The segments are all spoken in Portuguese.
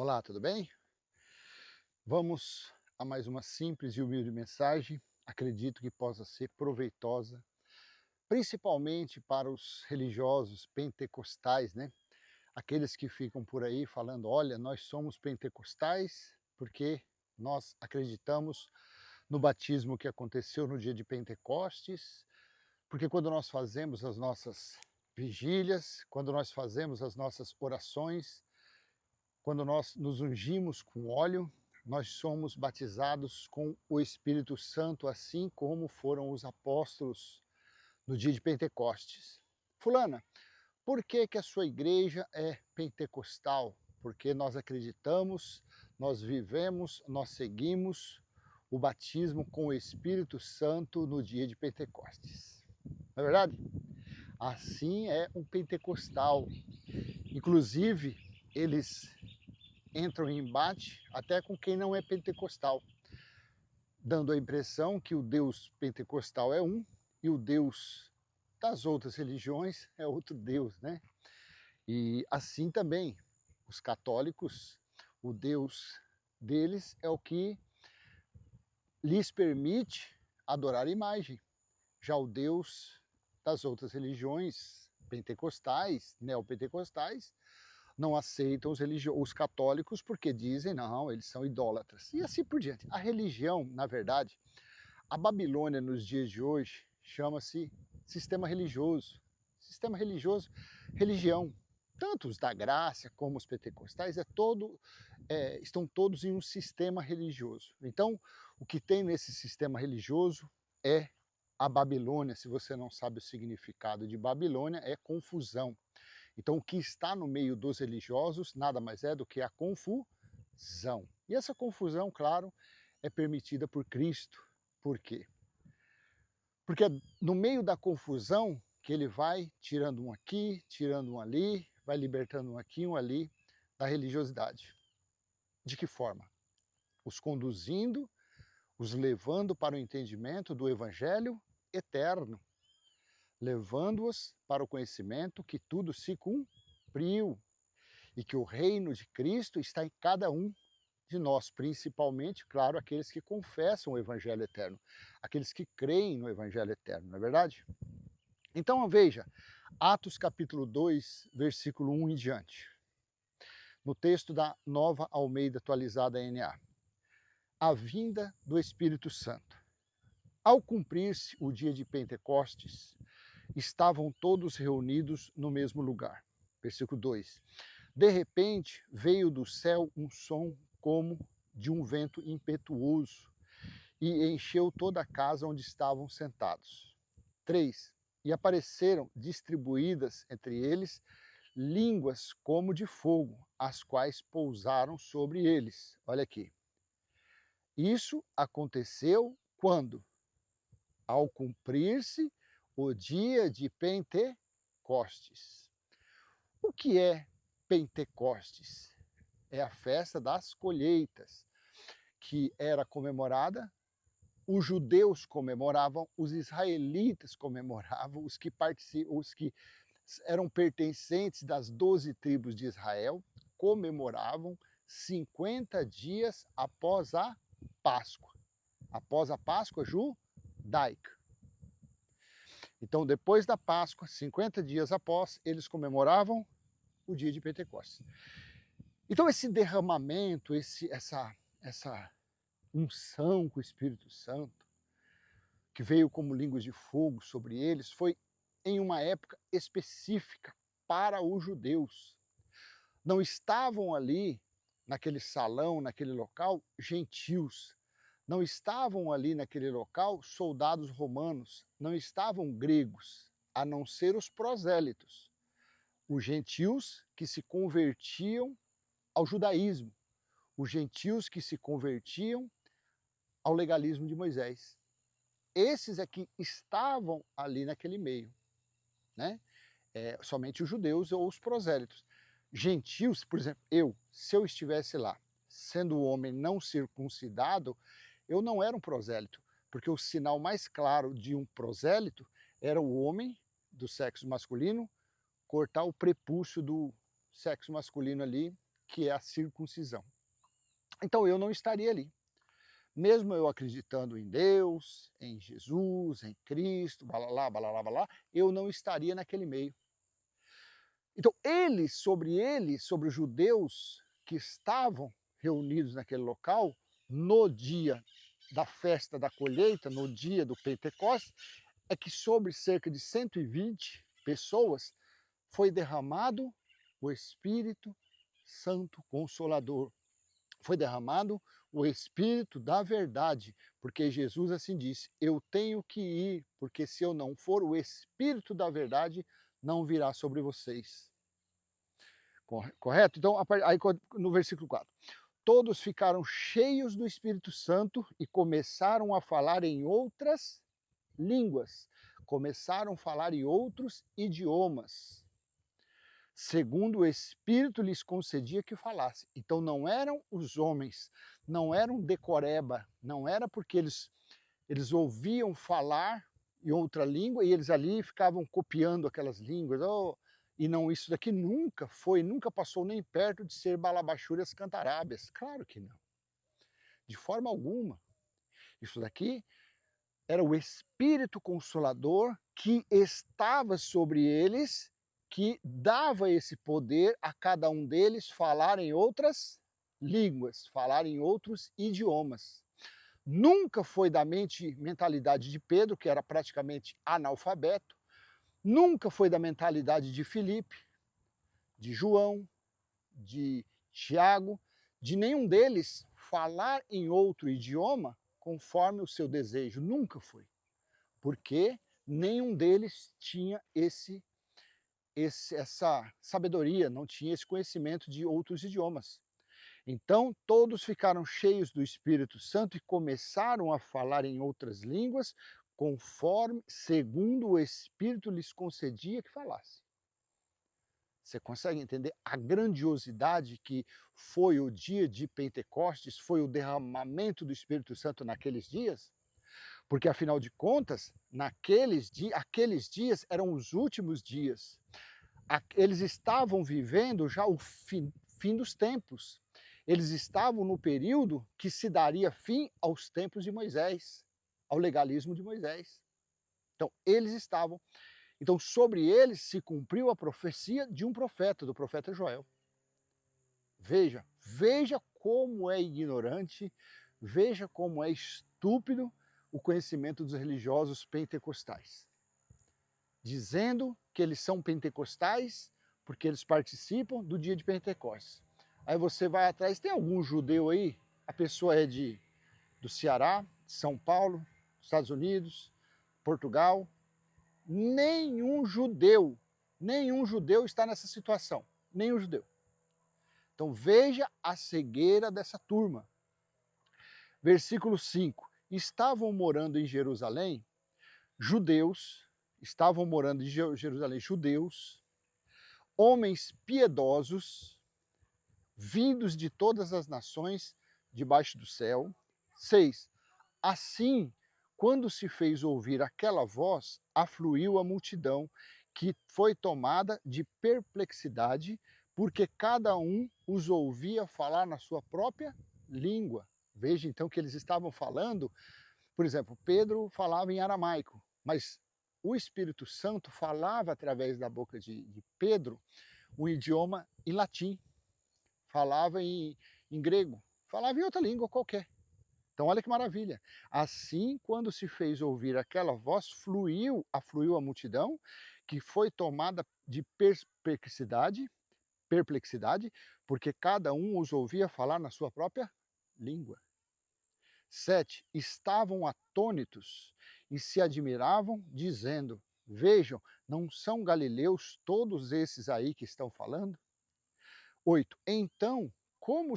Olá, tudo bem? Vamos a mais uma simples e humilde mensagem. Acredito que possa ser proveitosa, principalmente para os religiosos pentecostais, né? Aqueles que ficam por aí falando: olha, nós somos pentecostais porque nós acreditamos no batismo que aconteceu no dia de Pentecostes, porque quando nós fazemos as nossas vigílias, quando nós fazemos as nossas orações, quando nós nos ungimos com óleo, nós somos batizados com o Espírito Santo, assim como foram os apóstolos no dia de Pentecostes. Fulana, por que que a sua igreja é pentecostal? Porque nós acreditamos, nós vivemos, nós seguimos o batismo com o Espírito Santo no dia de Pentecostes. Não é verdade? Assim é um pentecostal. Inclusive, eles entram em embate até com quem não é pentecostal, dando a impressão que o Deus pentecostal é um e o Deus das outras religiões é outro Deus, né? E assim também, os católicos, o Deus deles é o que lhes permite adorar a imagem. Já o Deus das outras religiões pentecostais, neopentecostais, não aceitam os católicos porque dizem, não, eles são idólatras. E assim por diante. A religião, na verdade, a Babilônia nos dias de hoje chama-se sistema religioso. Sistema religioso, religião. Tanto os da graça como os pentecostais estão todos em um sistema religioso. Então, o que tem nesse sistema religioso é a Babilônia. Se você não sabe o significado de Babilônia, é confusão. Então, o que está no meio dos religiosos nada mais é do que a confusão. E essa confusão, claro, é permitida por Cristo. Por quê? Porque é no meio da confusão que ele vai tirando um aqui, tirando um ali, vai libertando um aqui, um ali da religiosidade. De que forma? Os conduzindo, os levando para o entendimento do evangelho eterno, levando-os para o conhecimento que tudo se cumpriu e que o reino de Cristo está em cada um de nós, principalmente, claro, aqueles que confessam o evangelho eterno, aqueles que creem no evangelho eterno, não é verdade? Então veja, Atos capítulo 2, versículo 1 em diante, no texto da Nova Almeida Atualizada NA. A vinda do Espírito Santo. Ao cumprir-se o dia de Pentecostes, estavam todos reunidos no mesmo lugar. Versículo 2. De repente veio do céu um som como de um vento impetuoso e encheu toda a casa onde estavam sentados. 3. E apareceram distribuídas entre eles línguas como de fogo, as quais pousaram sobre eles. Olha aqui. Isso aconteceu quando? Ao cumprir-se o dia de Pentecostes. O que é Pentecostes? É a festa das colheitas, que era comemorada, os judeus comemoravam, os israelitas comemoravam, os que eram pertencentes das 12 tribos de Israel comemoravam 50 dias após a Páscoa. Após a Páscoa judaica. Então, depois da Páscoa, 50 dias após, eles comemoravam o dia de Pentecostes. Então, esse derramamento, essa unção com o Espírito Santo, que veio como línguas de fogo sobre eles, foi em uma época específica para os judeus. Não estavam ali, naquele salão, naquele local, gentios. Não estavam ali naquele local soldados romanos, não estavam gregos, a não ser os prosélitos, os gentios que se convertiam ao judaísmo, os gentios que se convertiam ao legalismo de Moisés. Esses é que estavam ali naquele meio, né? Somente os judeus ou os prosélitos. Gentios, por exemplo, se eu estivesse lá, sendo homem não circuncidado, eu não era um prosélito, porque o sinal mais claro de um prosélito era o homem do sexo masculino cortar o prepúcio do sexo masculino ali que é a circuncisão. Então eu não estaria ali. Mesmo eu acreditando em Deus, em Jesus, em Cristo, balalá, balalá, balalá, eu não estaria naquele meio. Então sobre os judeus que estavam reunidos naquele local, no dia da festa da colheita, no dia do Pentecostes, é que sobre cerca de 120 pessoas foi derramado o Espírito Santo Consolador. Foi derramado o Espírito da verdade, porque Jesus assim disse: eu tenho que ir, porque se eu não for, o Espírito da verdade não virá sobre vocês. Correto? Então, aí no versículo 4. Todos ficaram cheios do Espírito Santo e começaram a falar em outras línguas. Começaram a falar em outros idiomas, segundo o Espírito lhes concedia que falasse. Então não eram os homens, não eram decoreba, não era porque eles ouviam falar em outra língua e eles ali ficavam copiando aquelas línguas. Oh, e não, isso daqui nunca passou nem perto de ser balabachúrias cantarábias. Claro que não, de forma alguma. Isso daqui era o Espírito Consolador que estava sobre eles, que dava esse poder a cada um deles falar em outras línguas, falar em outros idiomas. Nunca foi da mentalidade de Pedro, que era praticamente analfabeto, nunca foi da mentalidade de Filipe, de João, de Tiago, de nenhum deles falar em outro idioma conforme o seu desejo, nunca foi. Porque nenhum deles tinha essa sabedoria, não tinha esse conhecimento de outros idiomas. Então todos ficaram cheios do Espírito Santo e começaram a falar em outras línguas, conforme, segundo o Espírito lhes concedia que falasse. Você consegue entender a grandiosidade que foi o dia de Pentecostes, foi o derramamento do Espírito Santo naqueles dias? Porque, afinal de contas, aqueles dias eram os últimos dias. Eles estavam vivendo já o fim dos tempos. Eles estavam no período que se daria fim aos tempos de Moisés, ao legalismo de Moisés. Então, eles estavam. Então, sobre eles se cumpriu a profecia de um profeta, do profeta Joel. Veja como é ignorante, veja como é estúpido o conhecimento dos religiosos pentecostais. Dizendo que eles são pentecostais porque eles participam do dia de Pentecostes. Aí você vai atrás, tem algum judeu aí? A pessoa é do Ceará, São Paulo, Estados Unidos, Portugal. Nenhum judeu está nessa situação. Nenhum judeu. Então veja a cegueira dessa turma. Versículo 5. Estavam morando em Jerusalém judeus, homens piedosos, vindos de todas as nações debaixo do céu. 6. Assim, quando se fez ouvir aquela voz, afluiu a multidão, que foi tomada de perplexidade, porque cada um os ouvia falar na sua própria língua. Veja então que eles estavam falando, por exemplo, Pedro falava em aramaico, mas o Espírito Santo falava através da boca de Pedro um idioma em latim, falava em grego, falava em outra língua qualquer. Então olha que maravilha. Assim, quando se fez ouvir aquela voz, afluiu a multidão, que foi tomada de perplexidade, porque cada um os ouvia falar na sua própria língua. 7. Estavam atônitos e se admiravam, dizendo: vejam, não são galileus todos esses aí que estão falando? 8. Então, como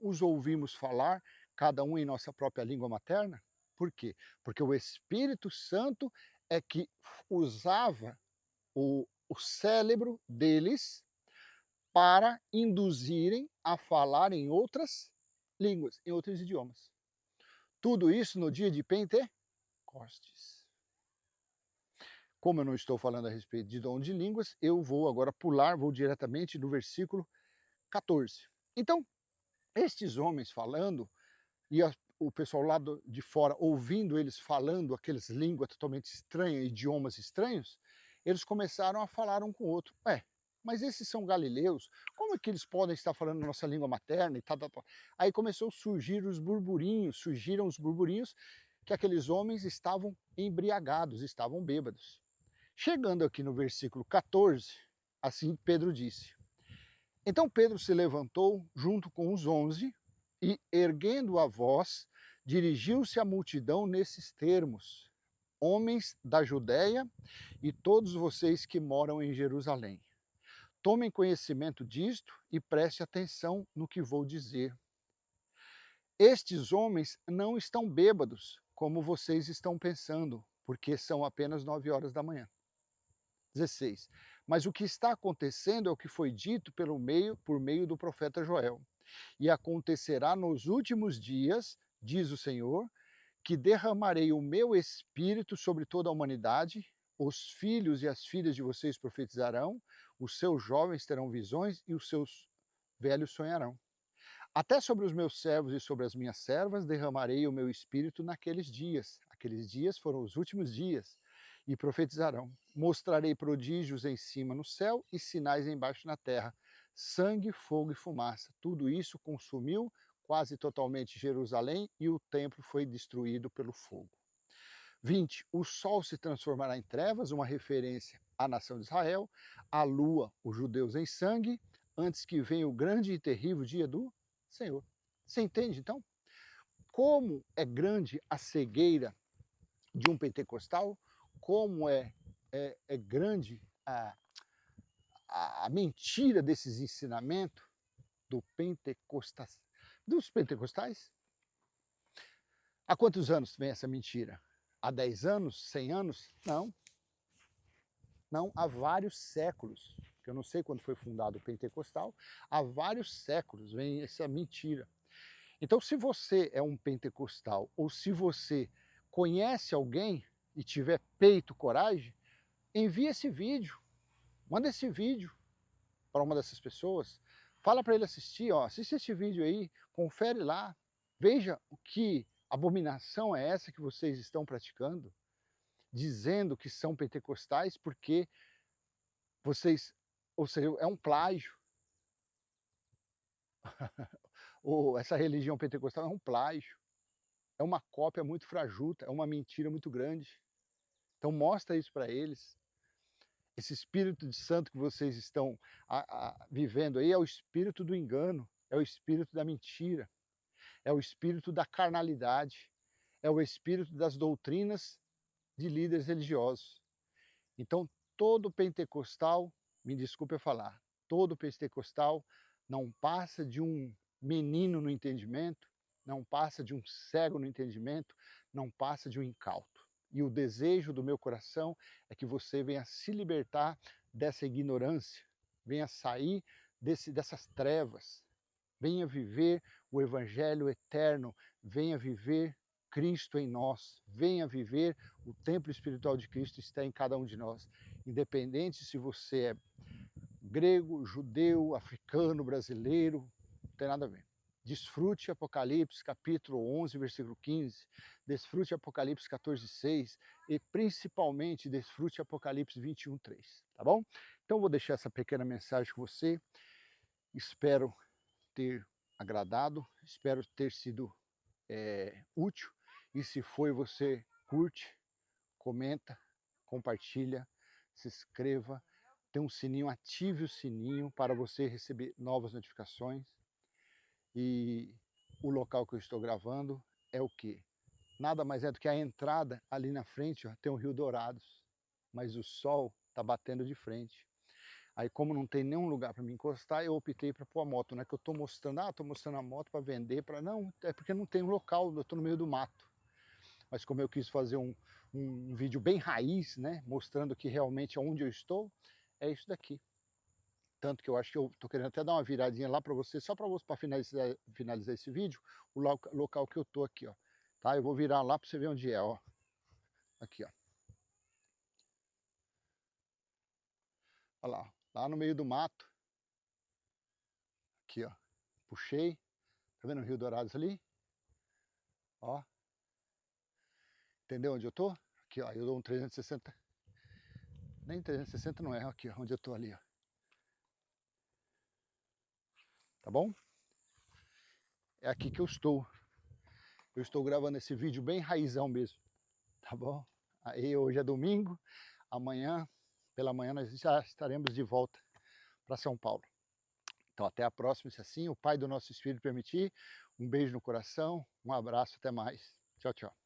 os ouvimos falar, cada um em nossa própria língua materna? Por quê? Porque o Espírito Santo é que usava o cérebro deles para induzirem a falar em outras línguas, em outros idiomas. Tudo isso no dia de Pentecostes. Como eu não estou falando a respeito de dom de línguas, eu vou agora vou diretamente do versículo 14. Então, estes homens falando, e o pessoal lá de fora ouvindo eles falando aquelas línguas totalmente estranhas, idiomas estranhos, eles começaram a falar um com o outro. Mas esses são galileus, como é que eles podem estar falando a nossa língua materna e tal, tal, tal? Aí começou a surgiram os burburinhos que aqueles homens estavam embriagados, estavam bêbados. Chegando aqui no versículo 14, assim Pedro disse: então Pedro se levantou junto com os 11 e, erguendo a voz, dirigiu-se à multidão nesses termos: homens da Judéia e todos vocês que moram em Jerusalém, tomem conhecimento disto e preste atenção no que vou dizer. Estes homens não estão bêbados, como vocês estão pensando, porque são apenas 9 horas da manhã. 16. Mas o que está acontecendo é o que foi dito por meio do profeta Joel. E acontecerá nos últimos dias, diz o Senhor, que derramarei o meu espírito sobre toda a humanidade, os filhos e as filhas de vocês profetizarão, os seus jovens terão visões e os seus velhos sonharão. Até sobre os meus servos e sobre as minhas servas derramarei o meu espírito naqueles dias. Aqueles dias foram os últimos dias. E profetizarão. Mostrarei prodígios em cima no céu e sinais embaixo na terra. Sangue, fogo e fumaça. Tudo isso consumiu quase totalmente Jerusalém e o templo foi destruído pelo fogo. 20. O sol se transformará em trevas, uma referência à nação de Israel. A lua, os judeus em sangue, antes que venha o grande e terrível dia do Senhor. Você entende, então? Como é grande a cegueira de um pentecostal, como é grande a mentira desses ensinamentos dos pentecostais. Há quantos anos vem essa mentira? Há 10 anos? 100 anos? Não. Não, há vários séculos. Eu não sei quando foi fundado o pentecostal, há vários séculos vem essa mentira. Então, se você é um pentecostal ou se você conhece alguém e tiver peito, coragem, envie esse vídeo, manda esse vídeo para uma dessas pessoas, fala para ele assistir, ó, assiste esse vídeo aí, confere lá, veja o que abominação é essa que vocês estão praticando, dizendo que são pentecostais porque vocês, ou seja, é um plágio. Ou essa religião pentecostal é um plágio, é uma cópia muito frajuta, é uma mentira muito grande. Então mostra isso para eles. Esse espírito de santo que vocês estão vivendo aí é o espírito do engano, é o espírito da mentira, é o espírito da carnalidade, é o espírito das doutrinas de líderes religiosos. Então todo pentecostal, me desculpe eu falar, todo pentecostal não passa de um menino no entendimento, não passa de um cego no entendimento, não passa de um incauto. E o desejo do meu coração é que você venha se libertar dessa ignorância, venha sair dessas trevas, venha viver o evangelho eterno, venha viver Cristo em nós, venha viver o templo espiritual de Cristo está em cada um de nós, independente se você é grego, judeu, africano, brasileiro, não tem nada a ver. Desfrute Apocalipse capítulo 11, versículo 15, desfrute Apocalipse 14, 6 e principalmente desfrute Apocalipse 21, 3, tá bom? Então vou deixar essa pequena mensagem com você, espero ter agradado, espero ter sido útil e se foi você curte, comenta, compartilha, se inscreva, tem um sininho, ative o sininho para você receber novas notificações. E o local que eu estou gravando é o quê? Nada mais é do que a entrada ali na frente, ó, tem o Rio Dourados, mas o sol está batendo de frente. Aí como não tem nenhum lugar para me encostar, eu optei para pôr a moto, não é que eu estou mostrando, estou mostrando a moto para vender, não, é porque não tem um local, eu estou no meio do mato. Mas como eu quis fazer um vídeo bem raiz, né, mostrando que realmente onde eu estou, é isso daqui. Tanto que eu acho que eu estou querendo até dar uma viradinha lá para você, só para finalizar esse vídeo, o local que eu estou aqui, ó. Tá? Eu vou virar lá para você ver onde é, ó. Aqui, ó. Olha lá, lá no meio do mato. Aqui, ó. Puxei. Tá vendo o Rio Dourados ali? Ó. Entendeu onde eu tô? Aqui, ó. Eu dou um 360. Nem 360 não é. Aqui, ó. Onde eu tô ali, ó. Tá bom? É aqui que eu estou. Eu estou gravando esse vídeo bem raizão mesmo. Tá bom? Aí hoje é domingo. Amanhã, pela manhã, nós já estaremos de volta para São Paulo. Então até a próxima, se assim o Pai do nosso Espírito permitir. Um beijo no coração, um abraço, até mais. Tchau, tchau.